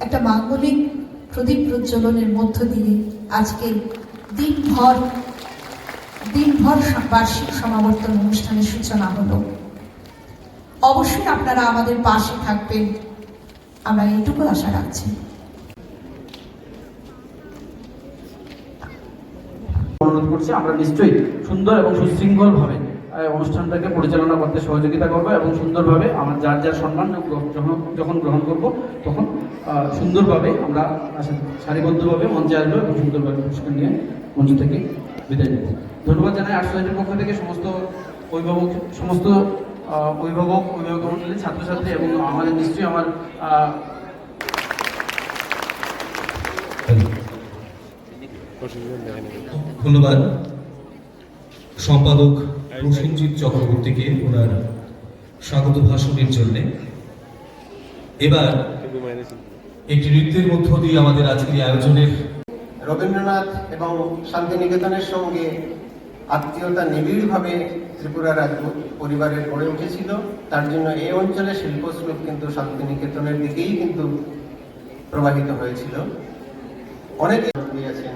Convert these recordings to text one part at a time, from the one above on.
একটা মাঙ্গলিক প্রদীপ প্রজ্বলনের মধ্য দিয়ে আজকে দিনভর বার্ষিক সমাবর্তন অনুষ্ঠানের সূচনা হলো। অবশ্যই আপনারা আমাদের পাশে থাকবেন, আমরা এইটুকু আশা রাখছি। অনুরোধ করছি, আমরা নিশ্চয়ই সুন্দর এবং সুশৃঙ্খলভাবে অনুষ্ঠানটাকে পরিচালনা করতে সহযোগিতা করবো এবং সুন্দরভাবে আমার যার যার সম্মান যখন গ্রহণ করব তখন সুন্দরভাবে আমরা সারিবদ্ধভাবে মঞ্চে আসবো এবং সুন্দরভাবে পুরস্কার নিয়ে মঞ্চ থেকে বিদায় নেব। ধন্যবাদ জানাই আর্ট সোসাইটির পক্ষ থেকে সমস্ত অভিভাবক মণ্ডলী, ছাত্রছাত্রী এবং আমাদের নিশ্চয়ই আমার ধন্যবাদ সম্পাদক প্রসেনজিৎ চক্রবর্তীকে ওনার স্বাগত ভাষণের জন্য। এবার একটি নৃত্যের মধ্য দিয়ে আমাদের আজকের আয়োজনের রবীন্দ্রনাথ এবং শান্তিনিকেতনের সঙ্গে আত্মীয়তা নিবিড়ভাবে ত্রিপুরা রাজ্য পরিবারের গড়ে উঠেছিল। তার জন্য এই অঞ্চলের শিল্পস্রোত কিন্তু শান্তিনিকেতনের দিকেই কিন্তু প্রবাহিত হয়েছিল। অনেকে আছেন,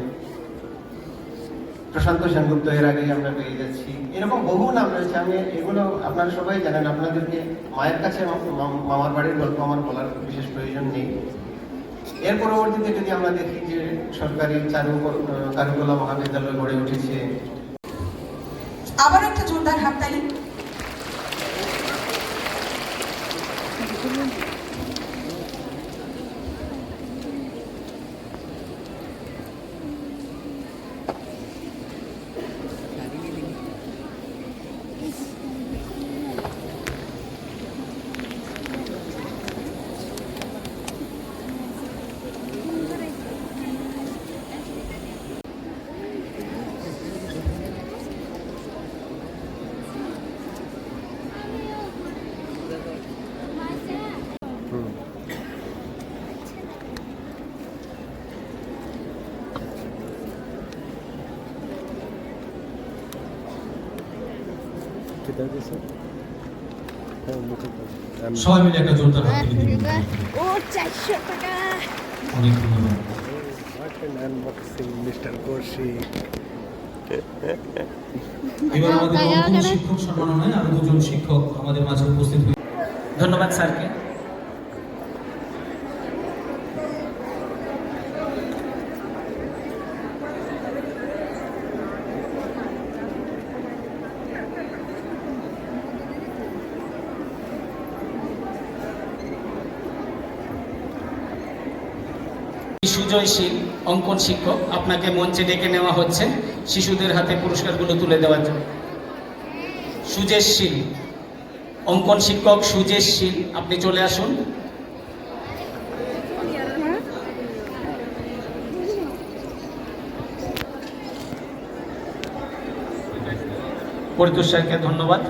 প্রশান্ত সেনগুপ্ত এর আগে আমরা পেয়ে যাচ্ছি, এরকম বহু নাম রয়েছে। আমি এগুলো আপনারা সবাই জানেন, আপনাদেরকে মায়ের কাছে মামার বাড়ির গল্প আমার বলার বিশেষ প্রয়োজন নেই। এর পরবর্তীতে যদি আমরা দেখি যে সরকারি চারুকলা মহাবিদ্যালয় গড়ে উঠেছে। আবার একটা জোরদার হাততালি। সবাই মিলে একটা জোরদার হাততালি দিন। ও 400 টাকা। অনেক ধন্যবাদ। এবার আমাদের অঙ্কন শিক্ষক সম্মাননায় আরো দুজন শিক্ষক আমাদের মাঝে উপস্থিত হয়েছে। ধন্যবাদ স্যারকে। সুজয়শীল অঙ্কন শিক্ষক, আপনাকে মঞ্চে ডেকে নেওয়া হচ্ছে শিশুদের হাতে পুরস্কারগুলো তুলে দেওয়ার জন্য। সুজেশশীল অঙ্কন শিক্ষক সুজেশশীল, আপনি চলে আসুন। পরিতোষ স্যারকে ধন্যবাদ।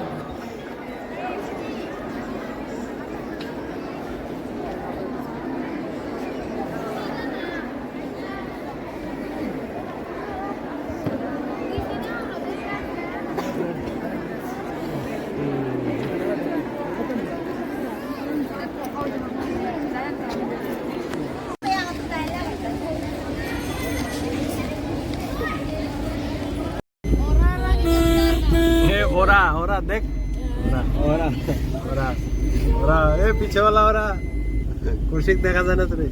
ओरा देख ओरा ओरा ओरा ए पीछे वाला ओरा कुर्सी देखा जाना तुझे